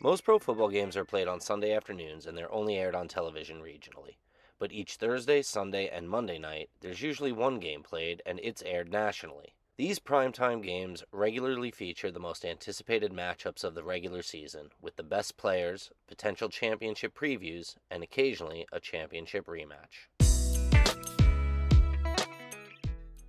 Most pro football games are played on Sunday afternoons and they're only aired on television regionally. But each Thursday, Sunday, and Monday night, there's usually one game played and it's aired nationally. These primetime games regularly feature the most anticipated matchups of the regular season, with the best players, potential championship previews, and occasionally a championship rematch.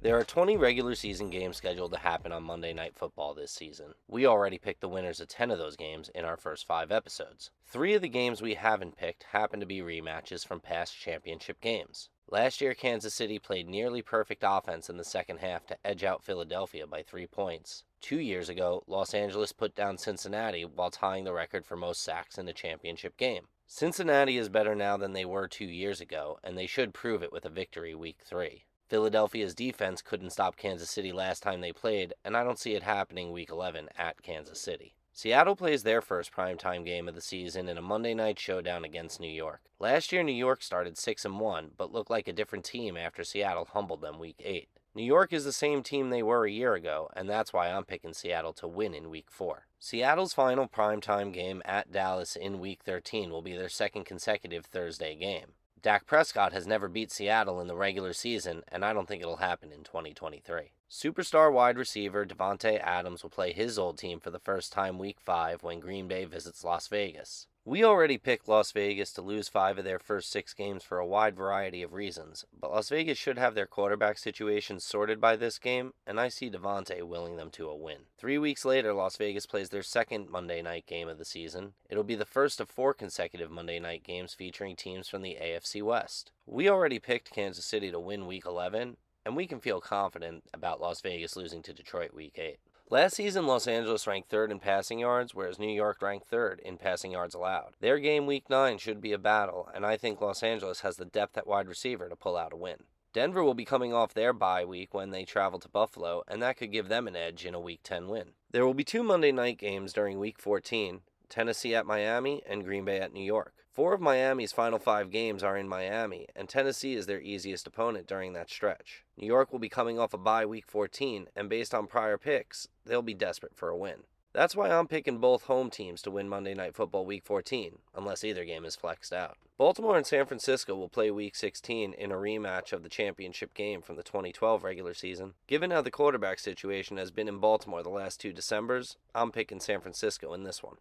There are 20 regular season games scheduled to happen on Monday Night Football this season. We already picked the winners of 10 of those games in our first 5 episodes. 3 of the games we haven't picked happen to be rematches from past championship games. Last year, Kansas City played nearly perfect offense in the second half to edge out Philadelphia by 3 points. 2 years ago, Los Angeles put down Cincinnati while tying the record for most sacks in a championship game. Cincinnati is better now than they were 2 years ago, and they should prove it with a victory Week 3. Philadelphia's defense couldn't stop Kansas City last time they played, and I don't see it happening Week 11 at Kansas City. Seattle plays their first primetime game of the season in a Monday night showdown against New York. Last year, New York started 6-1, but looked like a different team after Seattle humbled them Week 8. New York is the same team they were a year ago, and that's why I'm picking Seattle to win in Week 4. Seattle's final primetime game at Dallas in Week 13 will be their second consecutive Thursday game. Dak Prescott has never beat Seattle in the regular season, and I don't think it'll happen in 2023. Superstar wide receiver Davante Adams will play his old team for the first time Week 5 when Green Bay visits Las Vegas. We already picked Las Vegas to lose 5 of their first 6 games for a wide variety of reasons, but Las Vegas should have their quarterback situation sorted by this game, and I see Davante willing them to a win. 3 weeks later, Las Vegas plays their second Monday night game of the season. It'll be the first of 4 consecutive Monday night games featuring teams from the AFC West. We already picked Kansas City to win Week 11, and we can feel confident about Las Vegas losing to Detroit Week 8. Last season, Los Angeles ranked 3rd in passing yards, whereas New York ranked 3rd in passing yards allowed. Their game Week 9 should be a battle, and I think Los Angeles has the depth at wide receiver to pull out a win. Denver will be coming off their bye week when they travel to Buffalo, and that could give them an edge in a Week 10 win. There will be 2 Monday night games during Week 14, Tennessee at Miami and Green Bay at New York. 4 of Miami's final 5 games are in Miami, and Tennessee is their easiest opponent during that stretch. New York will be coming off a bye Week 14, and based on prior picks, they'll be desperate for a win. That's why I'm picking both home teams to win Monday Night Football Week 14, unless either game is flexed out. Baltimore and San Francisco will play Week 16 in a rematch of the championship game from the 2012 regular season. Given how the quarterback situation has been in Baltimore the last 2 Decembers, I'm picking San Francisco in this one.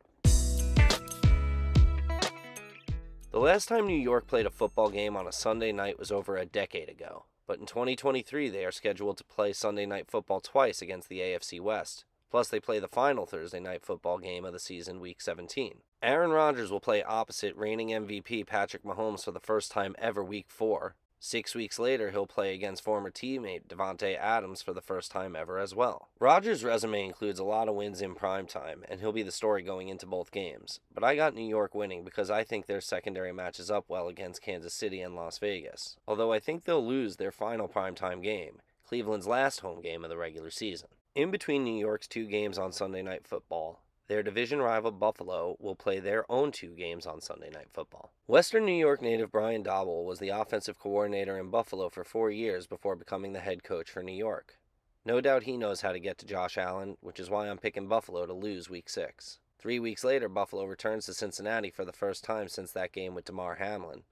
The last time New York played a football game on a Sunday night was over a decade ago, but in 2023 they are scheduled to play Sunday Night Football twice against the AFC West. Plus they play the final Thursday Night Football game of the season Week 17. Aaron Rodgers will play opposite reigning MVP Patrick Mahomes for the first time ever Week 4. 6 weeks later, he'll play against former teammate Davante Adams for the first time ever as well. Rodgers' resume includes a lot of wins in primetime, and he'll be the story going into both games. But I got New York winning because I think their secondary matches up well against Kansas City and Las Vegas, although I think they'll lose their final primetime game, Cleveland's last home game of the regular season. In between New York's 2 games on Sunday Night Football, their division rival Buffalo will play their own 2 games on Sunday Night Football. Western New York native Brian Daboll was the offensive coordinator in Buffalo for 4 years before becoming the head coach for New York. No doubt he knows how to get to Josh Allen, which is why I'm picking Buffalo to lose Week 6. 3 weeks later, Buffalo returns to Cincinnati for the first time since that game with Damar Hamlin.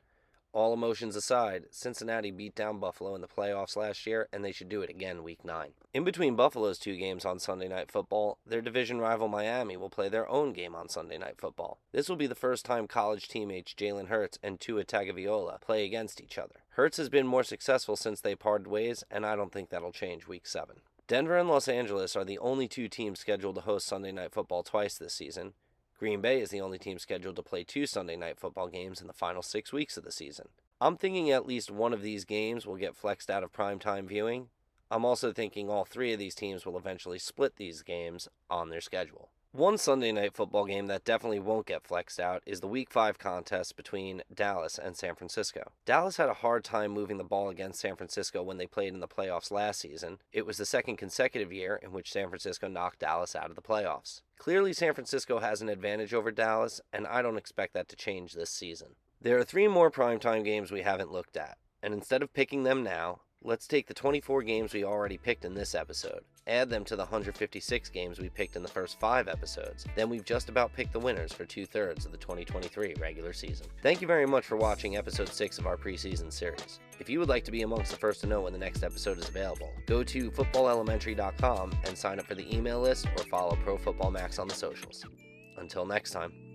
All emotions aside, Cincinnati beat down Buffalo in the playoffs last year, and they should do it again Week 9. In between Buffalo's 2 games on Sunday Night Football, their division rival Miami will play their own game on Sunday Night Football. This will be the first time college teammates Jalen Hurts and Tua Tagovailoa play against each other. Hurts has been more successful since they parted ways, and I don't think that'll change Week 7. Denver and Los Angeles are the only 2 teams scheduled to host Sunday Night Football twice this season. Green Bay is the only team scheduled to play 2 Sunday Night Football games in the final 6 weeks of the season. I'm thinking at least one of these games will get flexed out of primetime viewing. I'm also thinking all 3 of these teams will eventually split these games on their schedule. One Sunday Night Football game that definitely won't get flexed out is the Week 5 contest between Dallas and San Francisco. Dallas had a hard time moving the ball against San Francisco when they played in the playoffs last season. It was the second consecutive year in which San Francisco knocked Dallas out of the playoffs. Clearly San Francisco has an advantage over Dallas, and I don't expect that to change this season. There are 3 more primetime games we haven't looked at, and instead of picking them now, Let's take the 24 games we already picked in this episode, add them to the 156 games we picked in the first 5 episodes, then we've just about picked the winners for 2/3 of the 2023 regular season. Thank you very much for watching episode 6 of our preseason series. If you would like to be amongst the first to know when the next episode is available, go to footballelementary.com and sign up for the email list or follow Pro Football Max on the socials. Until next time.